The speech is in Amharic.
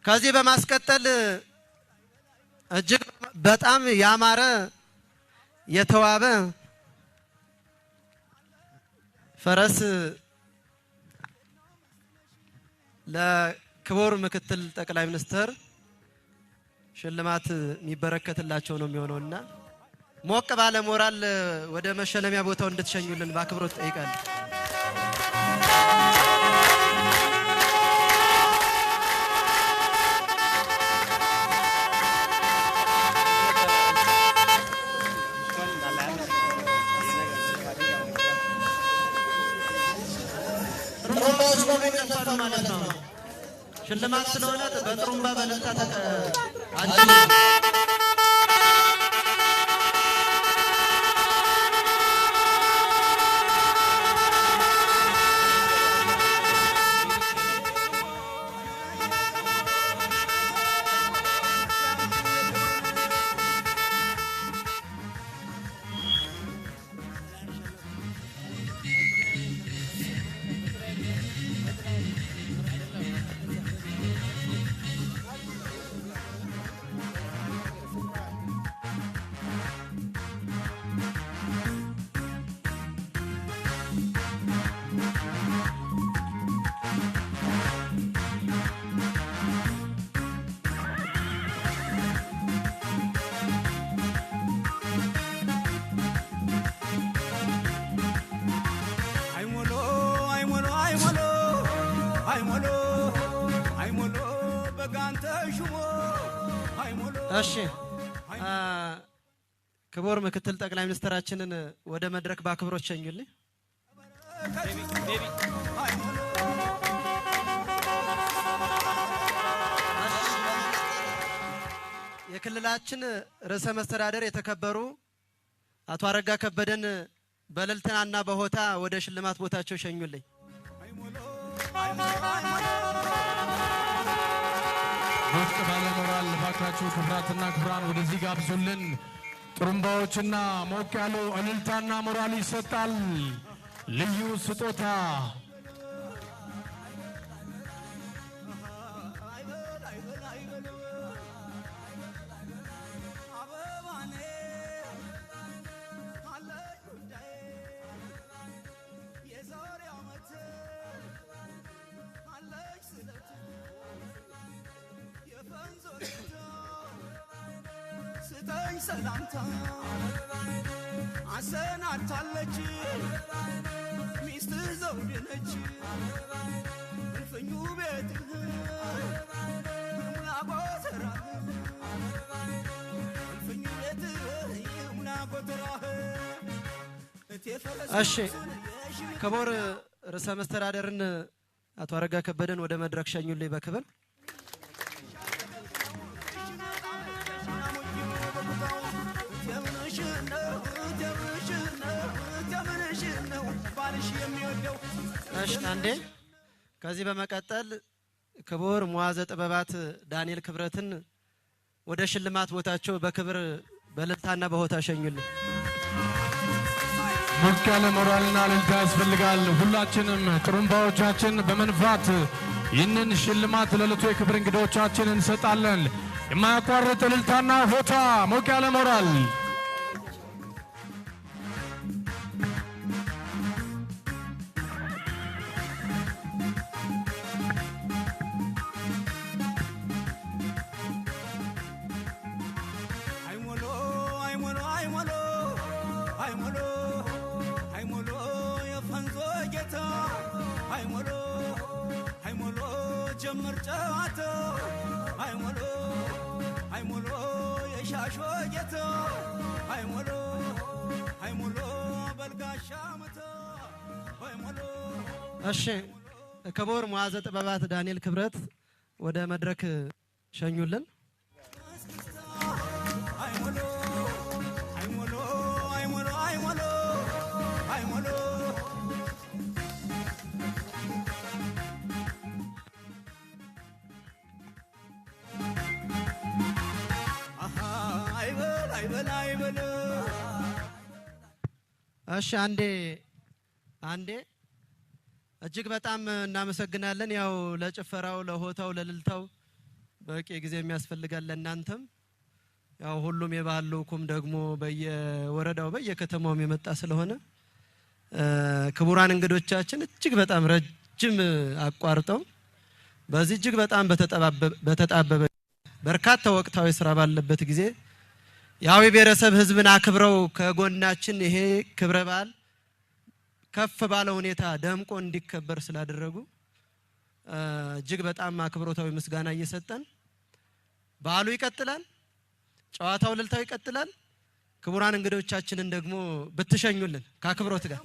ከዚህ በማስቀጠል እጅግ በጣም ያማረ የተዋበ ፈረስ ለክቡር ምክትል ጠቅላይ ሚኒስትር ሽልማት የሚበረከትላቸው ነው የሚሆነውና ሞቅ ባለ ሞራል ወደ መሸለሚያ ቦታው እንድትሸኙልን በአክብሮት ጠይቃለሁ። ሽልማት ስለሆነ በጥሩምባ በእልልታ እሺ ክቡር ምክትል ጠቅላይ ሚኒስትራችንን ወደ መድረክ በአክብሮት ሸኙልኝ። የክልላችን ርዕሰ መስተዳድር የተከበሩ አቶ አረጋ ከበደን በእልልታና በሆታ ወደ ሽልማት ቦታቸው ሸኙልኝ። ሞቅ ባለ ሞራል ባካችሁ ክብራትና ክብራን ወደዚህ ጋብዙልን። ጥሩምባዎችና ሞቅ ያሉ እልልታና ሞራል ይሰጣል። ልዩ ስጦታ ሰላምታ አሰናድታለች ሚስት ዘውድ ነች እልፍኙ ቤትህ ሙናጎተራህ እልፍኙ ቤትህ ሙናጎተራህ። እሺ ክቡር ርዕሰ መስተዳድርን አቶ አረጋ ከበደን ወደ መድረክ ሸኙልኝ በክብር። እሺ አንዴ ከዚህ በመቀጠል ክቡር ሙዓዘ ጥበባት ዳንኤል ክብረትን ወደ ሽልማት ቦታቸው በክብር በእልልታና በሆታ ሸኙልኝ። ሞቅ ያለ ሞራልና እልልታ ያስፈልጋል። ሁላችንም ጥሩምባዎቻችን በመንፋት ይህንን ሽልማት ለዕለቱ የክብር እንግዶቻችን እንሰጣለን። የማያቋርጥ እልልታና ሆታ፣ ሞቅ ያለ ሞራል። ጀምር ጨዋታ አይሞሎ አይሞሎ የሻሾ ጌታ አይሞሎ አይሞሎ በልጋሻ መታ አይሞሎ። እሺ ክቡር ሙዓዘ ጥበባት ዳንኤል ክብረት ወደ መድረክ ሸኙልን። አይሞሎ አይሞሎ አይሞሎ አይሞሎ አይሞሎ እሺ አንዴ እጅግ በጣም እናመሰግናለን። ያው ለጭፈራው ለሆታው ለልልታው በቂ ጊዜ የሚያስፈልጋል ለእናንተም ያው ሁሉም የባህል ልኡኩም ደግሞ በየወረዳው በየከተማው የመጣ ስለሆነ ክቡራን እንግዶቻችን እጅግ በጣም ረጅም አቋርጠው በዚህ እጅግ በጣም በተጣበበ በርካታ ወቅታዊ ስራ ባለበት ጊዜ የአዊ ብሔረሰብ ህዝብን አክብረው ከጎናችን ይሄ ክብረ በዓል ከፍ ባለ ሁኔታ ደምቆ እንዲከበር ስላደረጉ እጅግ በጣም አክብሮታዊ ምስጋና እየሰጠን በዓሉ ይቀጥላል። ጨዋታው ልልታው ይቀጥላል። ክቡራን እንግዶቻችንን ደግሞ ብትሸኙልን ከአክብሮት ጋር